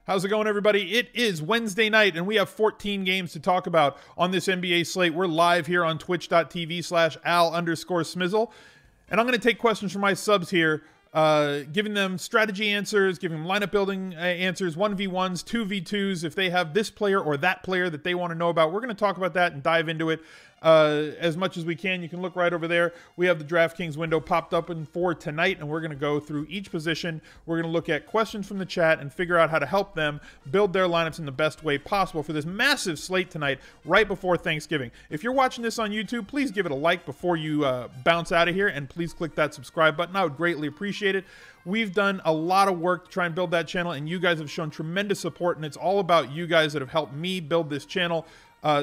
How's it going, everybody? It is Wednesday night, and we have 14 games to talk about on this NBA slate. We're live here on twitch.tv/Al_Smizzle, and I'm going to take questions from my subs here, giving them strategy answers, giving them lineup building answers, 1v1s, 2v2s, if they have this player or that player that they want to know about. We're going to talk about that and dive into it as much as we can. You can look right over there. We have the DraftKings window popped up for tonight, and we're going to go through each position. We're going to look at questions from the chat and figure out how to help them build their lineups in the best way possible for this massive slate tonight, right before Thanksgiving. If you're watching this on YouTube, please give it a like before you bounce out of here, and please click that subscribe button. I would greatly appreciate it. We've done a lot of work to try and build that channel, and you guys have shown tremendous support, and it's all about you guys that have helped me build this channel.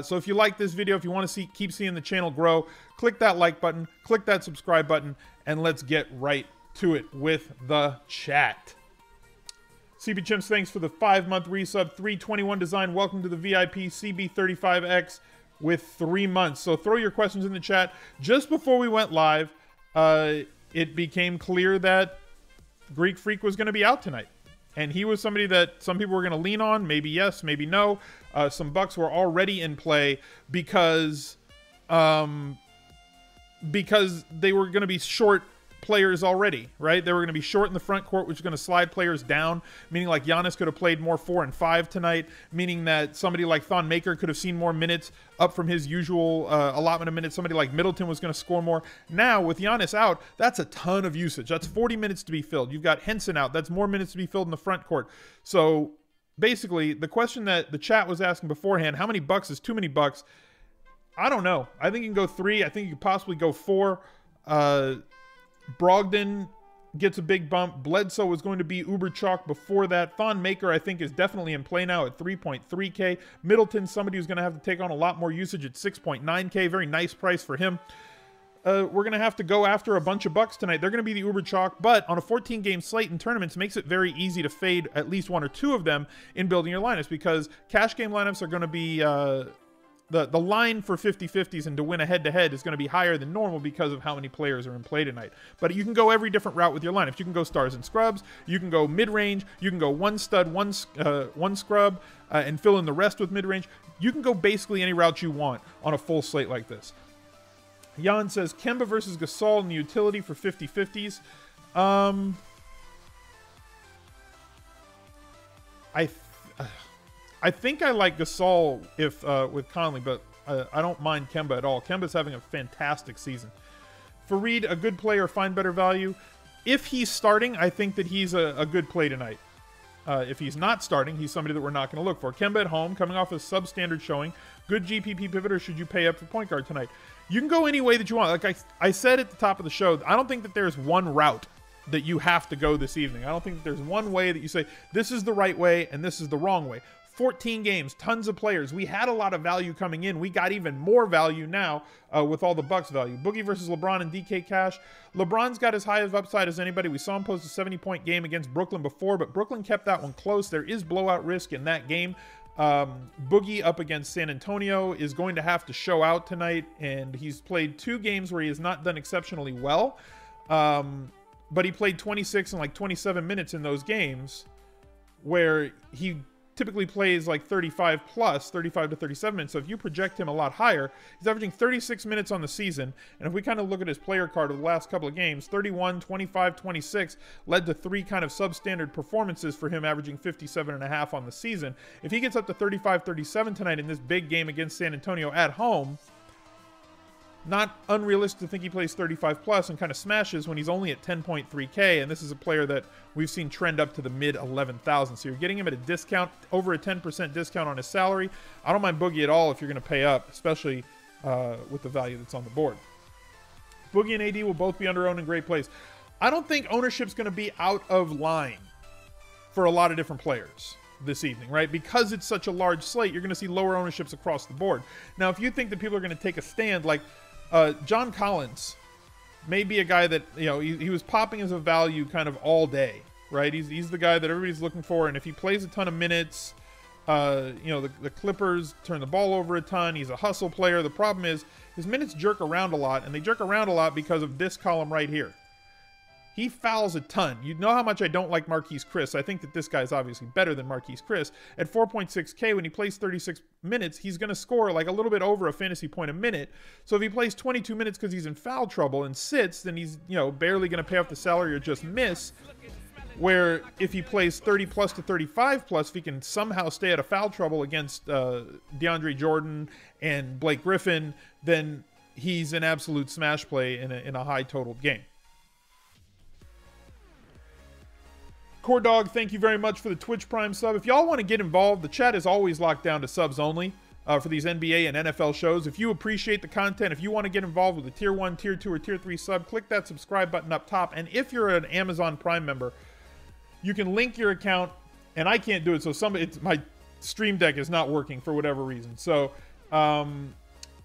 So if you like this video, if you want to keep seeing the channel grow, click that like button, click that subscribe button, and let's get right to it with the chat. CB Chimps, thanks for the 5-month resub. 321 Design, welcome to the VIP CB35X with 3 months. So throw your questions in the chat. Just before we went live, it became clear that Greek Freak was going to be out tonight. And he was somebody that some people were going to lean on. Maybe yes, maybe no. Some bucks were already in play because they were going to be short players already, right? They were going to be short in the front court, which is going to slide players down, meaning like Giannis could have played more 4 and 5 tonight, meaning that somebody like Thon Maker could have seen more minutes up from his usual allotment of minutes. Somebody like Middleton was going to score more. Now, with Giannis out, that's a ton of usage. That's 40 minutes to be filled. You've got Henson out. That's more minutes to be filled in the front court. So basically, the question that the chat was asking beforehand, how many bucks is too many bucks? I don't know. I think you can go 3. I think you could possibly go 4. Brogdon gets a big bump. Bledsoe was going to be uber chalk before that. Thon Maker, I think, is definitely in play now at 3.3K. Middleton, somebody who's going to have to take on a lot more usage at 6.9K. Very nice price for him. We're going to have to go after a bunch of bucks tonight. They're going to be the uber chalk, but on a 14-game slate in tournaments makes it very easy to fade at least 1 or 2 of them in building your lineups, because cash game lineups are going to be... The line for 50-50s and to win a head-to-head is going to be higher than normal because of how many players are in play tonight. But you can go every different route with your lineups. You can go stars and scrubs. You can go mid-range. You can go 1 stud, 1 scrub, and fill in the rest with mid-range. You can go basically any route you want on a full slate like this. Jan says, Kemba versus Gasol in the utility for 50-50s. I think I like Gasol if with Conley, but I don't mind Kemba at all. Kemba's having a fantastic season. Fareed, a good player, find better value. If he's starting, I think that he's a good play tonight. If he's not starting, he's somebody that we're not going to look for. Kemba at home, coming off a substandard showing. Good GPP pivot, or should you pay up for point guard tonight? You can go any way that you want. Like I said at the top of the show, I don't think that there's one route that you have to go this evening. I don't think that there's one way that you say, this is the right way and this is the wrong way. 14 games, tons of players. We had a lot of value coming in. We got even more value now with all the Bucks value. Boogie versus LeBron and DK Cash. LeBron's got as high of upside as anybody. We saw him post a 70-point game against Brooklyn before, but Brooklyn kept that one close. There is blowout risk in that game. Boogie up against San Antonio is going to have to show out tonight, and he's played 2 games where he has not done exceptionally well, but he played 26 and like 27 minutes in those games where he typically plays like 35 to 37 minutes. So if you project him a lot higher, he's averaging 36 minutes on the season. And if we kind of look at his player card of the last couple of games, 31, 25, 26 led to 3 kind of substandard performances for him, averaging 57.5 on the season. If he gets up to 35, 37 tonight in this big game against San Antonio at home, not unrealistic to think he plays 35 plus and kind of smashes when he's only at 10.3K. And this is a player that we've seen trend up to the mid 11,000. So you're getting him at a discount, over a 10% discount on his salary. I don't mind Boogie at all if you're going to pay up, especially with the value that's on the board. Boogie and AD will both be under owned in great place. I don't think ownership's going to be out of line for a lot of different players this evening, right? Because it's such a large slate, you're going to see lower ownerships across the board. Now, if you think that people are going to take a stand, like John Collins may be a guy that, you know, he was popping as a value kind of all day, right? He's the guy that everybody's looking for, and if he plays a ton of minutes, you know, the Clippers turn the ball over a ton. He's a hustle player. The problem is his minutes jerk around a lot, and they jerk around a lot because of this column right here. He fouls a ton. You know how much I don't like Marquise Chris. I think that this guy's obviously better than Marquise Chris. At 4.6K, when he plays 36 minutes, he's going to score like a little bit over a fantasy point a minute. So if he plays 22 minutes because he's in foul trouble and sits, then he's, you know, barely going to pay off the salary or just miss. Where if he plays 30 plus to 35 plus, if he can somehow stay out of foul trouble against DeAndre Jordan and Blake Griffin, then he's an absolute smash play in a high totaled game. Core Dog, thank you very much for the Twitch Prime sub. If y'all want to get involved, the chat is always locked down to subs only for these NBA and NFL shows. If you appreciate the content, if you want to get involved with a tier 1, tier 2, or tier 3 sub, click that subscribe button up top. And if you're an Amazon Prime member, you can link your account, and I can't do it, so my Stream Deck is not working for whatever reason. So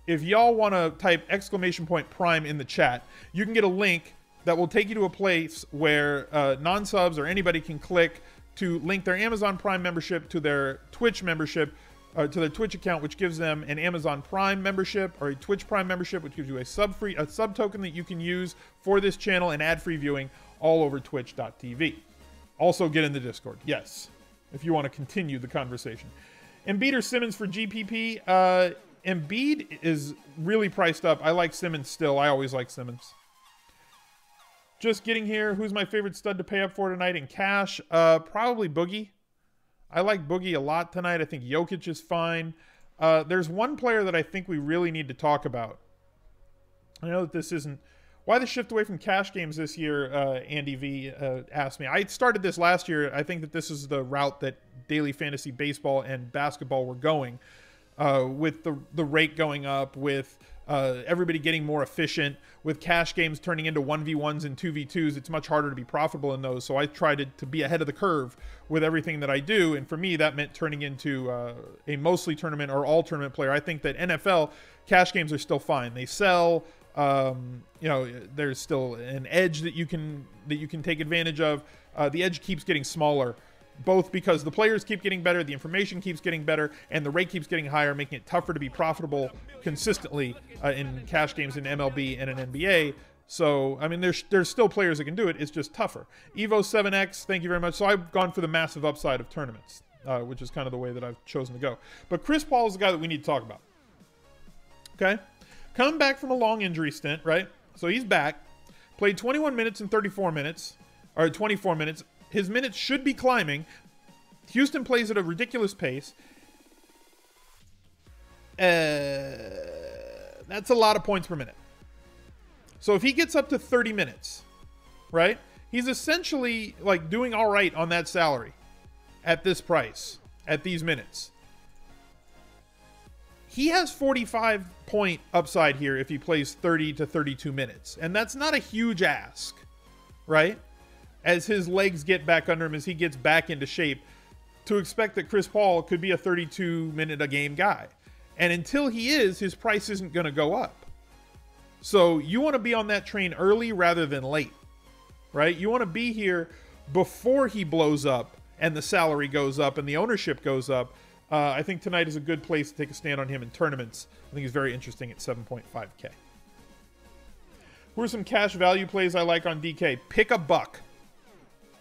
if y'all want to type !Prime in the chat, you can get a link that will take you to a place where non-subs or anybody can click to link their Amazon Prime membership to their Twitch membership, to their Twitch account, which gives them an Amazon Prime membership or a Twitch Prime membership, which gives you a sub token that you can use for this channel and ad-free viewing all over twitch.tv. Also get in the Discord, yes, if you want to continue the conversation. Embiid or Simmons for GPP? Embiid is really priced up. I like Simmons still. I always like Simmons. Just getting here. Who's my favorite stud to pay up for tonight in cash? Probably Boogie. I like Boogie a lot tonight. I think Jokic is fine. There's one player that I think we really need to talk about. I know that this isn't... Why the shift away from cash games this year, Andy V asked me. I started this last year. I think that this is the route that daily fantasy baseball and basketball were going. With the rate going up, with everybody getting more efficient, with cash games turning into 1v1s and 2v2s, it's much harder to be profitable in those. So I tried to be ahead of the curve with everything that I do. And for me, that meant turning into a mostly tournament or all tournament player. I think that NFL cash games are still fine. They sell. You know, there's still an edge that you can take advantage of. The edge keeps getting smaller, both because the players keep getting better, the information keeps getting better, and the rate keeps getting higher, making it tougher to be profitable consistently in cash games in MLB and in NBA. So, I mean, there's still players that can do it. It's just tougher. Evo 7X, thank you very much. So I've gone for the massive upside of tournaments, which is kind of the way that I've chosen to go. But Chris Paul is the guy that we need to talk about. Okay? Coming back from a long injury stint, right? So he's back. Played 21 minutes and 34 minutes, or 24 minutes. His minutes should be climbing. Houston plays at a ridiculous pace. That's a lot of points per minute. So if he gets up to 30 minutes, right? He's essentially like doing all right on that salary at this price, at these minutes. He has 45-point upside here if he plays 30 to 32 minutes. And that's not a huge ask, right? As his legs get back under him, as he gets back into shape, to expect that Chris Paul could be a 32-minute-a-game guy. And until he is, his price isn't going to go up. So you want to be on that train early rather than late, right? You want to be here before he blows up and the salary goes up and the ownership goes up. I think tonight is a good place to take a stand on him in tournaments. I think he's very interesting at 7.5K. Who are some cash value plays I like on DK? Pick a buck.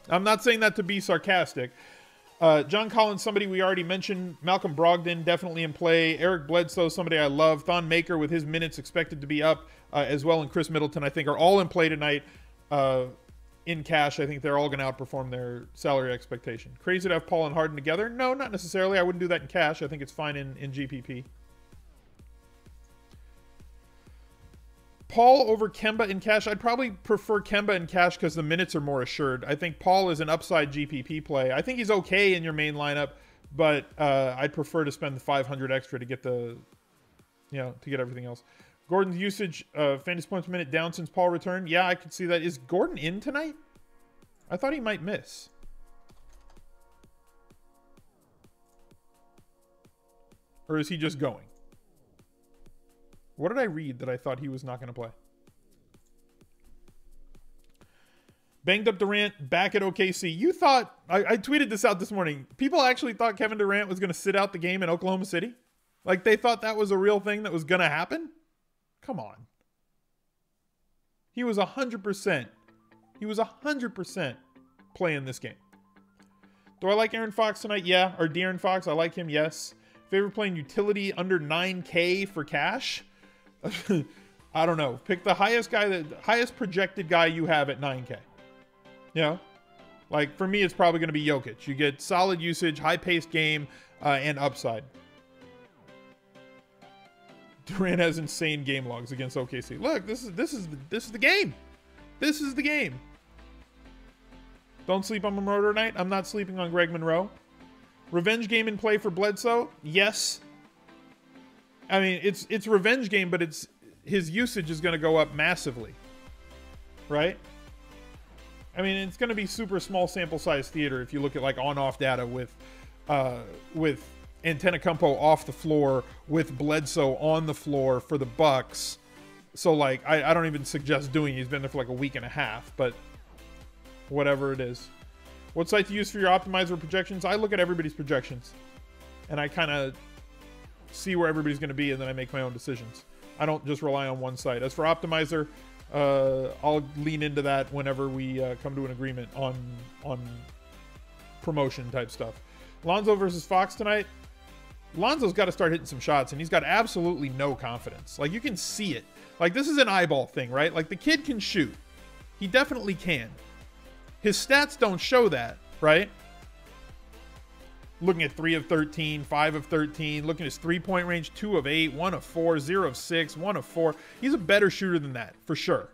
I'm not saying that to be sarcastic. John Collins, somebody we already mentioned. Malcolm Brogdon, definitely in play. Eric Bledsoe, somebody I love. Thon Maker, with his minutes expected to be up as well. And Chris Middleton, I think, are all in play tonight in cash. I think they're all going to outperform their salary expectation. Crazy to have Paul and Harden together? No, not necessarily. I wouldn't do that in cash. I think it's fine in GPP. Paul over Kemba in cash. I'd probably prefer Kemba in cash because the minutes are more assured. I think Paul is an upside GPP play. I think he's okay in your main lineup, but I'd prefer to spend the 500 extra to get to get everything else. Gordon's usage, fantasy points per minute down since Paul returned. Yeah, I could see that. Is Gordon in tonight? I thought he might miss. Or is he just going? What did I read that I thought he was not going to play? Banged up Durant back at OKC. You thought, I tweeted this out this morning. People actually thought Kevin Durant was going to sit out the game in Oklahoma City? Like they thought that was a real thing that was going to happen? Come on. He was 100% He was 100% playing this game. Do I like Aaron Fox tonight? Yeah. Or De'Aaron Fox? I like him, yes. Favorite playing utility under 9K for cash? I don't know. Pick the highest guy, the highest projected guy you have at 9K. You know? Like, for me, it's probably going to be Jokic. You get solid usage, high-paced game, and upside. Durant has insane game logs against OKC. Look, this is the game. This is the game. Don't sleep on Monroe tonight. I'm not sleeping on Greg Monroe. Revenge game in play for Bledsoe? Yes. I mean, it's revenge game, but his usage is going to go up massively. Right? I mean, it's going to be super small sample size theater if you look at like on-off data with Antetokounmpo off the floor, with Bledsoe on the floor for the Bucks. So like, I don't even suggest doing it. He's been there for like a week and a half, but whatever it is. What site to use for your optimizer projections? I look at everybody's projections and I kind of see where everybody's going to be, and then I make my own decisions. I don't just rely on one site. As for optimizer, I'll lean into that whenever we come to an agreement on promotion type stuff. Lonzo versus Fox tonight. Lonzo's got to start hitting some shots, and he's got absolutely no confidence. Like, you can see it. Like, this is an eyeball thing, right? Like, the kid can shoot. He definitely can. His stats don't show that, right? Looking at 3 of 13, 5 of 13. Looking at his three-point range, 2 of 8, 1 of 4, 0 of 6, 1 of 4. He's a better shooter than that, for sure.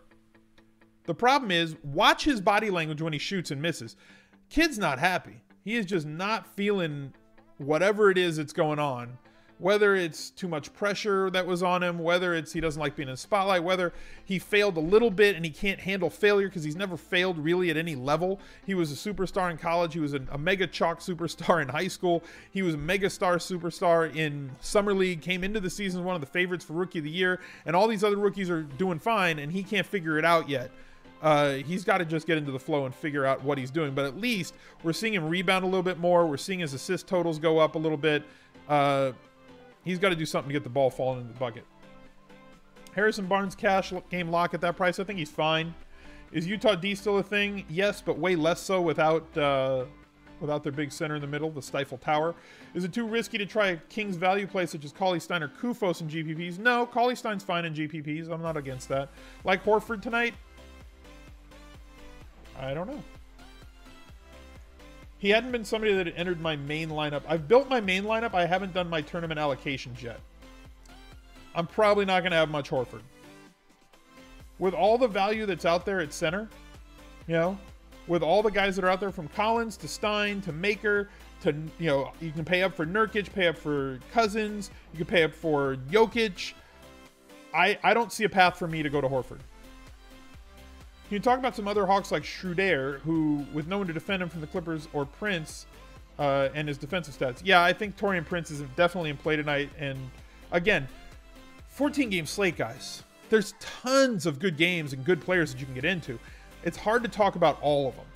The problem is, watch his body language when he shoots and misses. Kid's not happy. He is just not feeling whatever it is that's going on. Whether it's too much pressure that was on him, whether it's he doesn't like being in the spotlight, whether he failed a little bit and he can't handle failure because he's never failed really at any level. He was a superstar in college. He was a mega chalk superstar in high school. He was a mega star superstar in summer league, came into the season one of the favorites for rookie of the year, and all these other rookies are doing fine, and he can't figure it out yet. He's got to just get into the flow and figure out what he's doing. But at least we're seeing him rebound a little bit more. We're seeing his assist totals go up a little bit. He's got to do something to get the ball falling in the bucket. Harrison Barnes cash game lock at that price. I think he's fine. Is Utah D still a thing? Yes, but way less so without their big center in the middle, the Stifle Tower. Is it too risky to try a Kings value play such as Cauley-Stein or Kufos in GPPs? No, Cauley-Stein's fine in GPPs. I'm not against that. Like Horford tonight? I don't know. He hadn't been somebody that had entered my main lineup. I've built my main lineup. I haven't done my tournament allocations yet. I'm probably not going to have much Horford. With all the value that's out there at center, you know, with all the guys that are out there from Collins to Stein to Maker to, you know, you can pay up for Nurkic, pay up for Cousins, you can pay up for Jokic. I don't see a path for me to go to Horford. Can you talk about some other Hawks like Schroeder, who, with no one to defend him from the Clippers, or Prince, and his defensive stats? Yeah, I think Taurean Prince is definitely in play tonight. And again, 14-game slate, guys. There's tons of good games and good players that you can get into. It's hard to talk about all of them.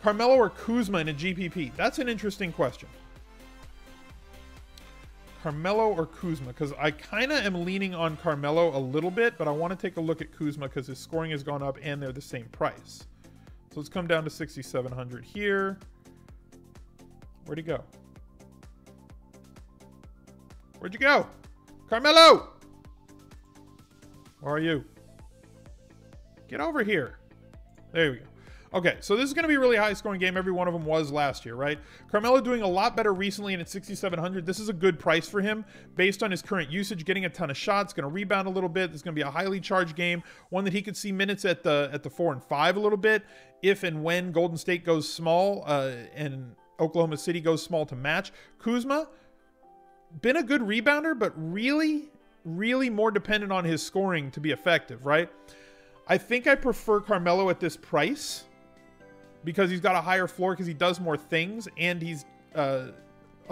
Carmelo or Kuzma in a GPP? That's an interesting question. Carmelo or Kuzma? Because I kind of am leaning on Carmelo a little bit, but I want to take a look at Kuzma because his scoring has gone up and they're the same price. So let's come down to 6,700 here. Where'd he go? Where'd you go? Carmelo! Where are you? Get over here. There we go. Okay, so this is going to be a really high-scoring game. Every one of them was last year, right? Carmelo doing a lot better recently, and at 6,700, this is a good price for him based on his current usage, getting a ton of shots, going to rebound a little bit. It's going to be a highly charged game, one that he could see minutes at the 4 and 5 a little bit if and when Golden State goes small and Oklahoma City goes small to match. Kuzma, been a good rebounder, but really, really more dependent on his scoring to be effective, right? I think I prefer Carmelo at this price, because he's got a higher floor, because he does more things, and he's a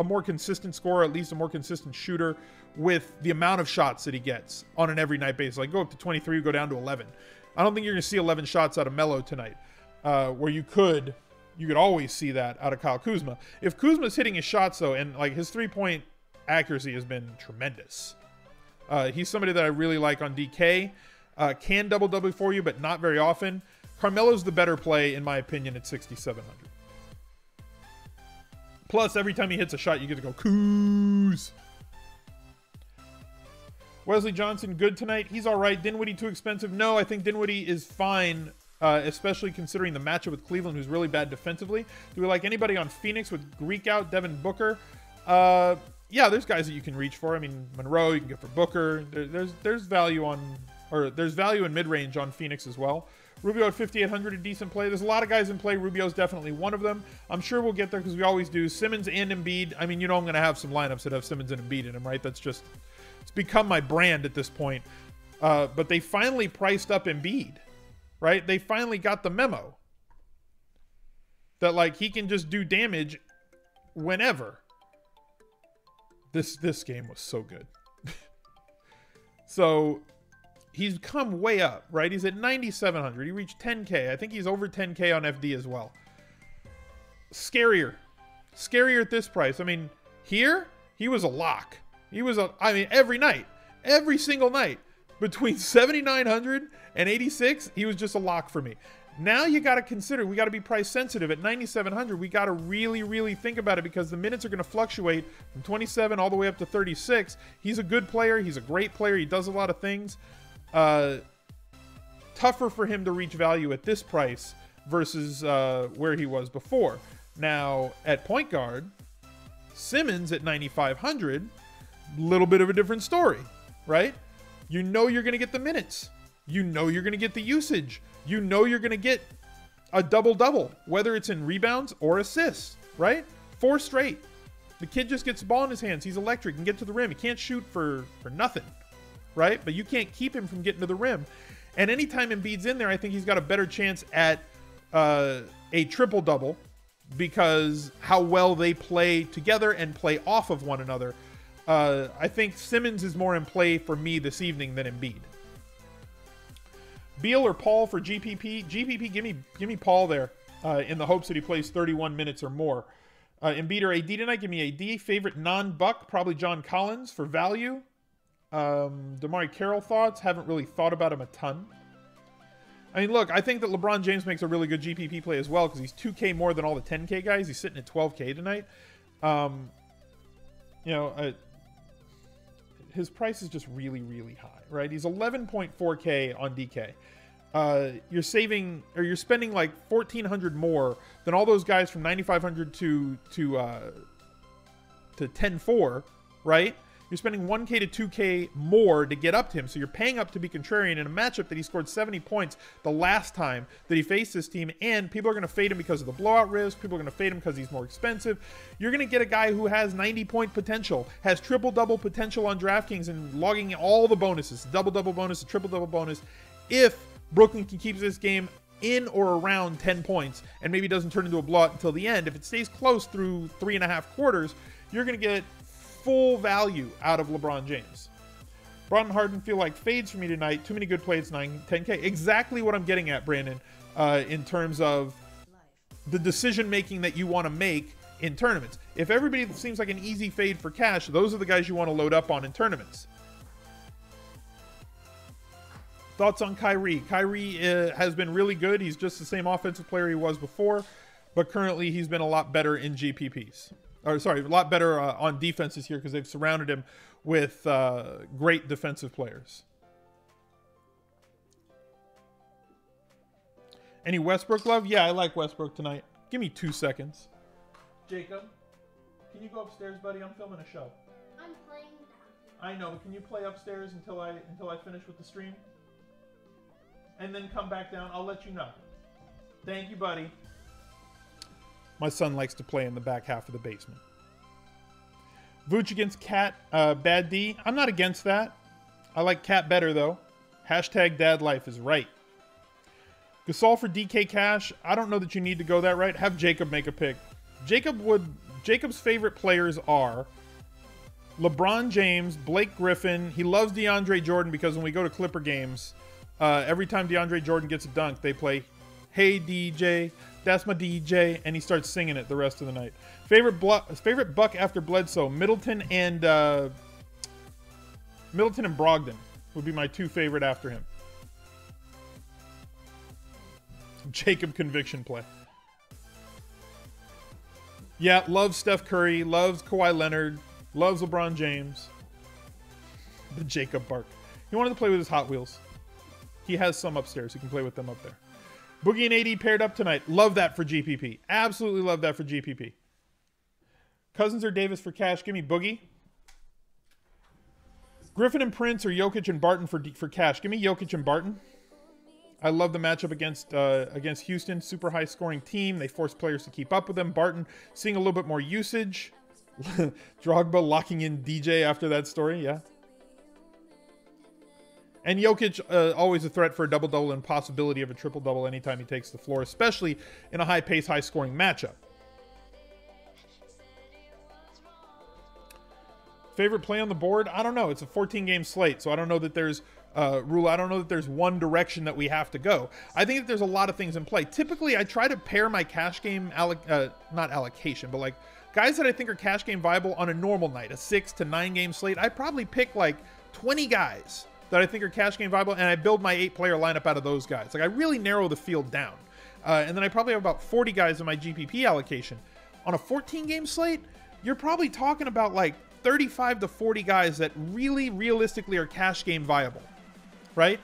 more consistent scorer, at least a more consistent shooter with the amount of shots that he gets on an every night basis. Like, go up to 23, go down to 11. I don't think you're going to see 11 shots out of Melo tonight, where you could always see that out of Kyle Kuzma. If Kuzma's hitting his shots, though, and like his three-point accuracy has been tremendous. He's somebody that I really like on DK. Can double-double for you, but not very often. Carmelo's the better play, in my opinion, at 6,700. Plus, every time he hits a shot, you get to go, coos. Wesley Johnson, good tonight. He's all right. Dinwiddie, too expensive? No, I think Dinwiddie is fine, especially considering the matchup with Cleveland, who's really bad defensively. Do we like anybody on Phoenix with Greek out, Devin Booker? Yeah, there's guys that you can reach for. I mean, Monroe, you can get for Booker. There's value on, or there's value in mid-range on Phoenix as well. Rubio at 5,800, a decent play. There's a lot of guys in play. Rubio's definitely one of them. I'm sure we'll get there because we always do. Simmons and Embiid. I mean, you know I'm going to have some lineups that have Simmons and Embiid in them, right? That's just, it's become my brand at this point. But they finally priced up Embiid, right? They finally got the memo that, like, he can just do damage whenever. This game was so good. So he's come way up, right? He's at 9,700. He reached 10K. I think he's over 10K on FD as well. Scarier at this price. I mean, here he was a lock. He was every night, every single night between 7,900 and 86, he was just a lock for me. Now you got to consider, we got to be price sensitive. At 9,700, we got to really, really think about it because the minutes are going to fluctuate from 27 all the way up to 36. He's a good player. He's a great player. He does a lot of things. Tougher for him to reach value at this price versus where he was before. Now, at point guard, Simmons at 9,500, little bit of a different story, right? You know you're going to get the minutes. You know you're going to get the usage. You know you're going to get a double-double, whether it's in rebounds or assists, right? 4 straight. The kid just gets the ball in his hands. He's electric. He can get to the rim. He can't shoot for nothing, right? But you can't keep him from getting to the rim. And anytime Embiid's in there, I think he's got a better chance at a triple-double because how well they play together and play off of one another. I think Simmons is more in play for me this evening than Embiid. Beal or Paul for GPP? GPP, give me Paul there in the hopes that he plays 31 minutes or more. Embiid or AD tonight? Give me AD. Favorite non-Buck? Probably John Collins for value. Damari Carroll thoughts? Haven't really thought about him a ton. I mean, look, I think that LeBron James makes a really good GPP play as well because he's 2K more than all the 10K guys. He's sitting at 12K tonight. His price is just really, really high, right? He's 11.4K on DK. You're spending like 1,400 more than all those guys from 9,500 to 10.4, right? You're spending 1K to 2K more to get up to him. So you're paying up to be contrarian in a matchup that he scored 70 points the last time that he faced this team. And people are going to fade him because of the blowout risk. People are going to fade him because he's more expensive. You're going to get a guy who has 90-point potential, has triple-double potential on DraftKings and logging all the bonuses, double-double bonus, a triple-double bonus. If Brooklyn can keep this game in or around 10 points and maybe doesn't turn into a blowout until the end, if it stays close through 3.5 quarters, you're going to get full value out of LeBron James. Broughton Harden feel like fades for me tonight. Too many good plays, 10K. Exactly what I'm getting at, Brandon, in terms of the decision-making that you want to make in tournaments. If everybody seems like an easy fade for cash, those are the guys you want to load up on in tournaments. Thoughts on Kyrie? Kyrie has been really good. He's just the same offensive player he was before, but currently he's been a lot better in GPPs. Or sorry, a lot better on defenses here because they've surrounded him with great defensive players. Any Westbrook love? Yeah, I like Westbrook tonight. Give me 2 seconds. Jacob, can you go upstairs, buddy? I'm filming a show. I'm playing down. I know, but can you play upstairs until I finish with the stream? And then come back down. I'll let you know. Thank you, buddy. My son likes to play in the back half of the basement. Vooch against Cat, Bad D. I'm not against that. I like Cat better, though. Hashtag dad life is right. Gasol for DK Cash. I don't know that you need to go that right. Have Jacob make a pick. Jacob's favorite players are LeBron James, Blake Griffin. He loves DeAndre Jordan because when we go to Clipper games, every time DeAndre Jordan gets a dunk, they play, "Hey DJ, that's my DJ," and he starts singing it the rest of the night. Favorite Buck after Bledsoe, Middleton and Brogdon would be my 2 favorite after him. Jacob conviction play. Yeah, loves Steph Curry, loves Kawhi Leonard, loves LeBron James. The Jacob bark. He wanted to play with his Hot Wheels. He has some upstairs. He can play with them up there. Boogie and AD paired up tonight. Love that for GPP. Absolutely love that for GPP. Cousins or Davis for cash? Give me Boogie. Griffin and Prince or Jokic and Barton for cash? Give me Jokic and Barton. I love the matchup against Houston. Super high scoring team. They force players to keep up with them. Barton seeing a little bit more usage. Drogba locking in DJ after that story. Yeah. And Jokic, always a threat for a double-double and possibility of a triple-double anytime he takes the floor, especially in a high-pace, high-scoring matchup. Favorite play on the board? I don't know. It's a 14-game slate, so I don't know that there's rule. I don't know that there's one direction that we have to go. I think that there's a lot of things in play. Typically, I try to pair my cash game, not allocation, but like guys that I think are cash game viable on a normal night, a 6 to 9 game slate. I probably pick like 20 guys that I think are cash game viable, and I build my 8-player lineup out of those guys. Like I really narrow the field down. And then I probably have about 40 guys in my GPP allocation. On a 14-game slate, you're probably talking about like 35 to 40 guys that really realistically are cash game viable, right?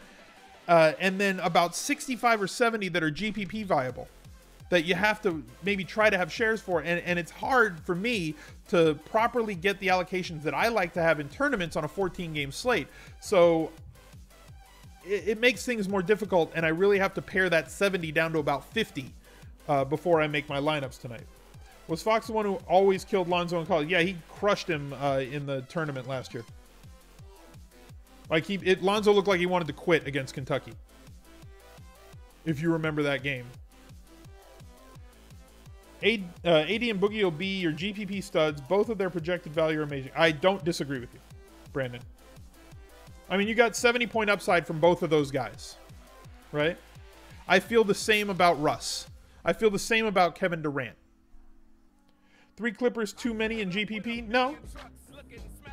And then about 65 or 70 that are GPP viable that you have to maybe try to have shares for. And it's hard for me to properly get the allocations that I like to have in tournaments on a 14-game slate. So it makes things more difficult, and I really have to pare that 70 down to about 50 before I make my lineups tonight. Was Fox the one who always killed Lonzo in college? Yeah, he crushed him in the tournament last year. Like Lonzo looked like he wanted to quit against Kentucky. If you remember that game. AD and Boogie will be your GPP studs. Both of their projected value are amazing. I don't disagree with you, Brandon. I mean, you got 70-point upside from both of those guys, right? I feel the same about Russ. I feel the same about Kevin Durant. 3 Clippers too many in GPP? No.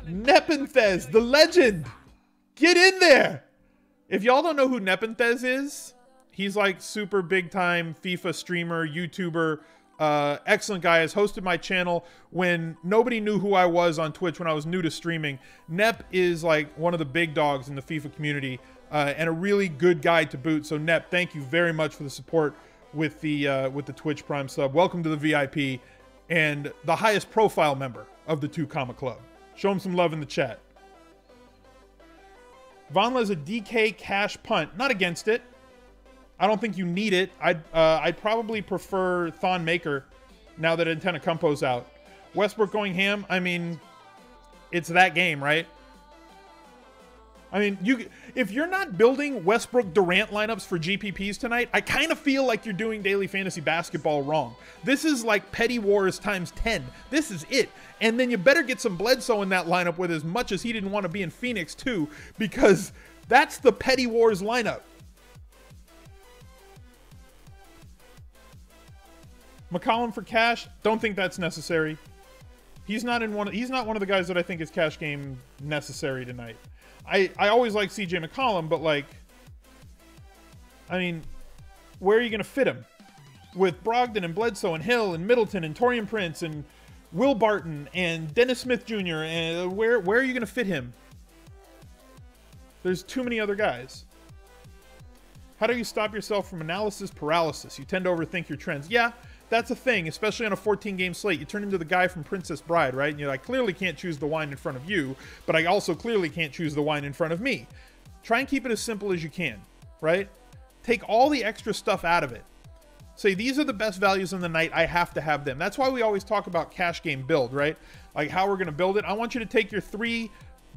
Nepenthez, the legend. Get in there. If y'all don't know who Nepenthez is, he's like super big time FIFA streamer, YouTuber, excellent guy. Has hosted my channel when nobody knew who I was on Twitch when I was new to streaming. Nep is like one of the big dogs in the FIFA community and a really good guy to boot. So Nep, thank you very much for the support with the Twitch Prime sub. Welcome to the VIP and the highest profile member of the 2 Comma Club. Show him some love in the chat. Vonleh's a DK cash punt. Not against it. I don't think you need it. I'd probably prefer Thon Maker now that Antetokounmpo's out. Westbrook going ham. I mean, it's that game, right? I mean, if you're not building Westbrook Durant lineups for GPPs tonight, I kind of feel like you're doing daily fantasy basketball wrong. This is like Petty Wars times 10. This is it. And then you better get some Bledsoe in that lineup with as much as he didn't want to be in Phoenix too, because that's the Petty Wars lineup. McCollum for cash? Don't think that's necessary. He's not one of the guys that I think is cash game necessary tonight. I always like CJ McCollum, but like, I mean, where are you going to fit him? With Brogdon and Bledsoe and Hill and Middleton and Taurean Prince and Will Barton and Dennis Smith Jr. And where are you going to fit him? There's too many other guys. How do you stop yourself from analysis paralysis? You tend to overthink your trends. Yeah, that's a thing, especially on a 14-game slate. You turn into the guy from Princess Bride, right? And you're like, I clearly can't choose the wine in front of you, but I also clearly can't choose the wine in front of me. Try and keep it as simple as you can, right? Take all the extra stuff out of it. Say, these are the best values in the night. I have to have them. That's why we always talk about cash game build, right? Like how we're going to build it. I want you to take your 3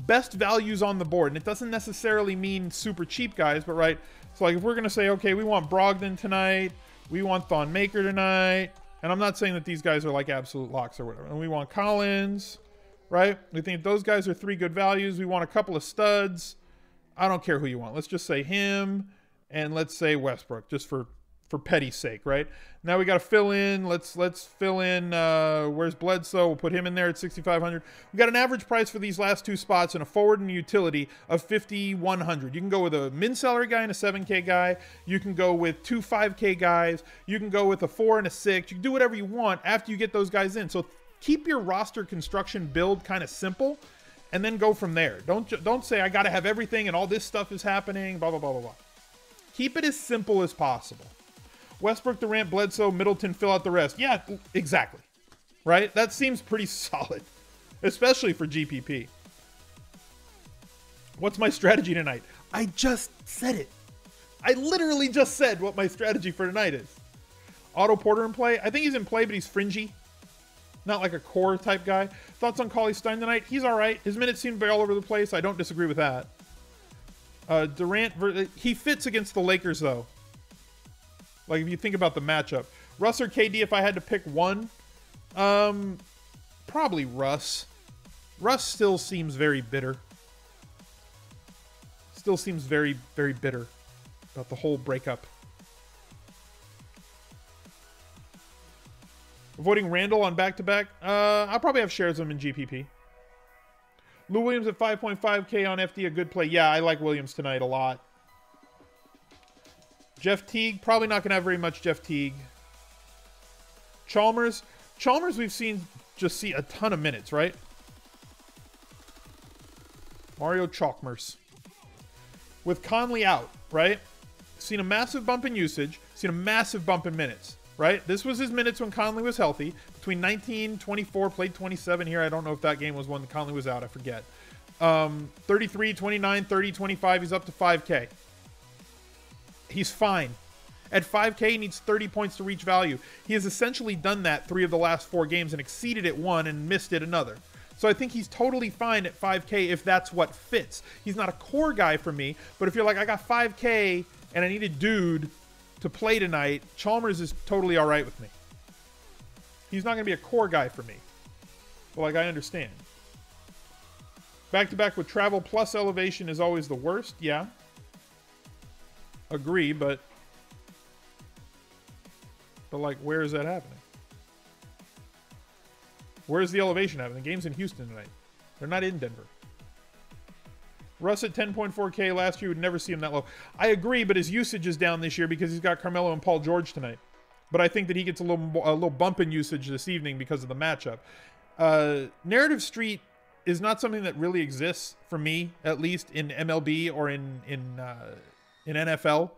best values on the board. And it doesn't necessarily mean super cheap guys, but right? So like if we're going to say, okay, we want Brogdon tonight. We want Thon Maker tonight. And I'm not saying that these guys are like absolute locks or whatever. And we want Collins, right? We think those guys are 3 good values. We want a couple of studs. I don't care who you want. Let's just say him and let's say Westbrook just for for petty's sake, right? Now we got to fill in. Let's fill in. Where's Bledsoe? We'll put him in there at 6,500. We got an average price for these last two spots in a forward and utility of 5,100. You can go with a min salary guy and a 7K guy. You can go with two 5K guys. You can go with a 4 and a 6. You can do whatever you want after you get those guys in. So keep your roster construction build kind of simple, and then go from there. Don't say I got to have everything and all this stuff is happening. Blah blah blah blah blah. Keep it as simple as possible. Westbrook, Durant, Bledsoe, Middleton, fill out the rest. Yeah, exactly. Right? That seems pretty solid, especially for GPP. What's my strategy tonight? I just said it. I literally just said what my strategy for tonight is. Otto Porter in play? I think he's in play, but he's fringy. Not like a core type guy. Thoughts on Cauley Stein tonight? He's all right. His minutes seem to be all over the place. I don't disagree with that. Durant, he fits against the Lakers, though. Like, if you think about the matchup. Russ or KD, if I had to pick one, probably Russ. Russ still seems very bitter. Still seems very, very bitter about the whole breakup. Avoiding Randall on back-to-back. I'll probably have shares of him in GPP. Lou Williams at 5.5K on FD, a good play. Yeah, I like Williams tonight a lot. Jeff Teague, probably not going to have very much Jeff Teague. Chalmers we've seen just see a ton of minutes, right? Mario Chalmers. With Conley out, right? Seen a massive bump in usage, seen a massive bump in minutes, right? This was his minutes when Conley was healthy. Between 19, 24, played 27 here. I don't know if that game was when Conley was out. I forget. 33, 29, 30, 25. He's up to 5K. He's fine. At 5K, he needs 30 points to reach value. He has essentially done that 3 of the last 4 games and exceeded it 1 and missed it another. So I think he's totally fine at 5K if that's what fits. He's not a core guy for me, but if you're like, I got 5K and I need a dude to play tonight, Chalmers is totally all right with me. He's not going to be a core guy for me. But like, I understand. Back-to-back with travel plus elevation is always the worst. Yeah. Agree, but like, where is that happening? Where's the elevation happening? The game's in Houston tonight. They're not in Denver. Russ at 10.4K last year, would never see him that low. I agree, but his usage is down this year because he's got Carmelo and Paul George tonight. But I think that he gets a little bump in usage this evening because of the matchup. Narrative Street is not something that really exists for me, at least in MLB or in NFL.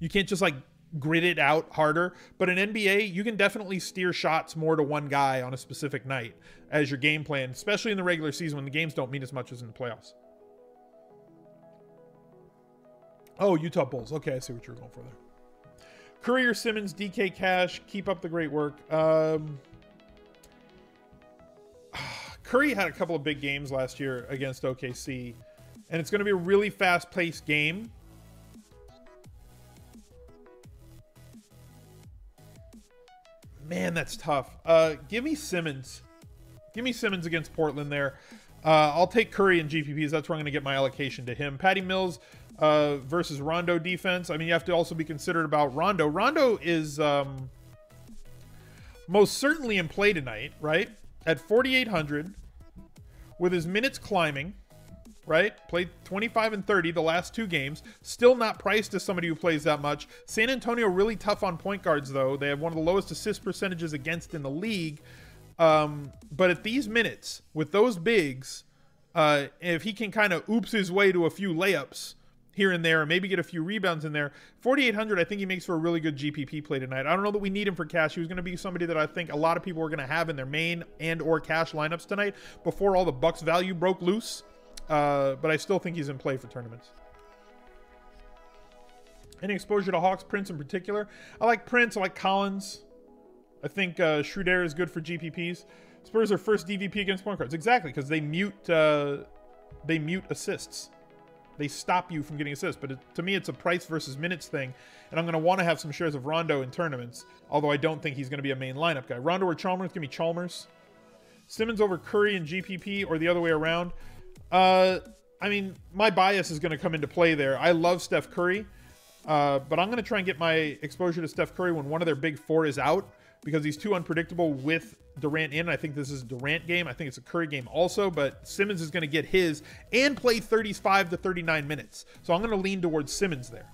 You can't just like grid it out harder. But in NBA, you can definitely steer shots more to one guy on a specific night as your game plan, especially in the regular season when the games don't mean as much as in the playoffs. Oh, Utah Bulls. Okay, I see what you're going for there. Curry or Simmons, DK Cash, keep up the great work. Curry had a couple of big games last year against OKC, and it's going to be a really fast-paced game. Man, that's tough. Give me Simmons. Give me Simmons against Portland there. I'll take Curry in GPPs. That's where I'm going to get my allocation to him. Patty Mills versus Rondo defense. I mean, you have to also be considerate about Rondo. Rondo is most certainly in play tonight, right? At 4,800 with his minutes climbing, right? Played 25 and 30 the last 2 games. Still not priced as somebody who plays that much. San Antonio really tough on point guards, though. They have one of the lowest assist percentages against in the league. But at these minutes, with those bigs, if he can kind of oops his way to a few layups here and there, and maybe get a few rebounds in there, 4,800, I think he makes for a really good GPP play tonight. I don't know that we need him for cash. He was going to be somebody that I think a lot of people were going to have in their main and or cash lineups tonight before all the Bucks value broke loose. But I still think he's in play for tournaments. Any exposure to Hawks, Prince in particular? I like Prince. I like Collins. I think Schroeder is good for GPPs. Spurs are first DVP against point guards. Exactly, because they mute assists. They stop you from getting assists. But to me, it's a price versus minutes thing. And I'm going to want to have some shares of Rondo in tournaments. Although I don't think he's going to be a main lineup guy. Rondo or Chalmers? Give me Chalmers. Simmons over Curry in GPP or the other way around. I mean, my bias is going to come into play there. I love Steph Curry. But I'm going to try and get my exposure to Steph Curry when one of their big four is out, because he's too unpredictable with Durant in. I think this is a Durant game. I think it's a Curry game also, but Simmons is going to get his and play 35 to 39 minutes. So I'm going to lean towards Simmons there.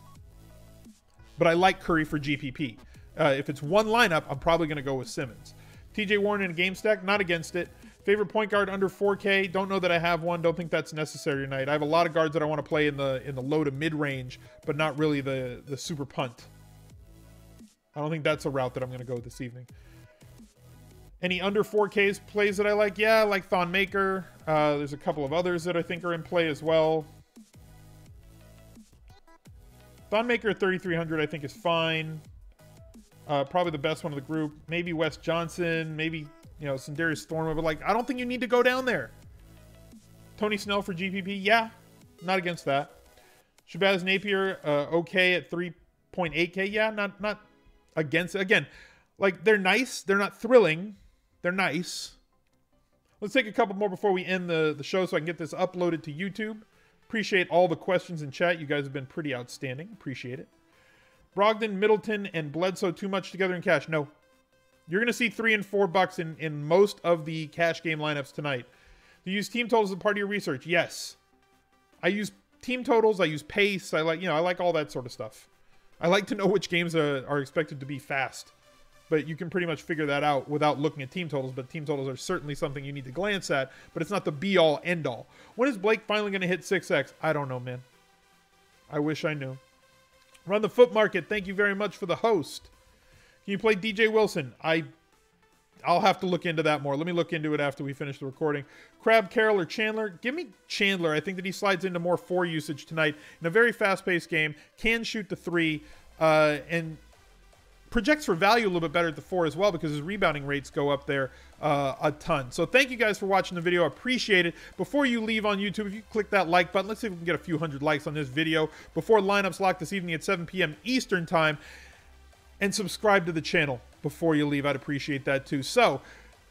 But I like Curry for GPP. If it's one lineup, I'm probably going to go with Simmons. TJ Warren in a game stack, not against it. Favorite point guard under 4K, don't know that I have one. Don't think that's necessary tonight. I have a lot of guards that I want to play in the low to mid range, but not really the super punt. I don't think that's a route that I'm going to go this evening. Any under 4Ks plays that I like? Yeah, I like Thon Maker. There's a couple of others that I think are in play as well. Thon Maker at 3,300 I think is fine. Probably the best one of the group. Maybe Wes Johnson. Maybe, Sindarius Thornwood. But, I don't think you need to go down there. Tony Snell for GPP? Yeah, not against that. Shabazz Napier, okay at 3.8K? Yeah, not against it. Again, they're nice. They're not thrilling. They're nice. Let's take a couple more before we end the show so I can get this uploaded to YouTube. Appreciate all the questions in chat. You guys have been pretty outstanding. Appreciate it. Brogdon, Middleton, and Bledsoe too much together in cash? No. You're going to see $3 and $4 in most of the cash game lineups tonight. Do you use team totals as part of your research? Yes. I use team totals. I use pace. I like all that sort of stuff. I like to know which games are expected to be fast. But you can pretty much figure that out without looking at team totals. But team totals are certainly something you need to glance at. But it's not the be-all, end-all. When is Blake finally going to hit 6X? I don't know, man. I wish I knew. Run the Foot Market. Thank you very much for the host. Can you play DJ Wilson? I'll have to look into that more. Let me look into it after we finish the recording. Crab, Carroll, or Chandler? Give me Chandler. I think that he slides into more 4 usage tonight in a very fast-paced game. Can shoot the 3. And projects for value a little bit better at the 4 as well, because his rebounding rates go up there a ton. So thank you guys for watching the video. I appreciate it. Before you leave on YouTube, if you click that like button, let's see if we can get a few hundred likes on this video before lineups lock this evening at 7 p.m. Eastern time. And subscribe to the channel before you leave. I'd appreciate that too. So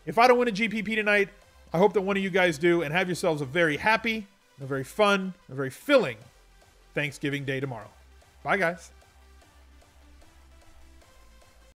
if I don't win a GPP tonight, I hope that one of you guys do, and have yourselves a very happy, a very fun, a very filling Thanksgiving Day tomorrow. Bye, guys.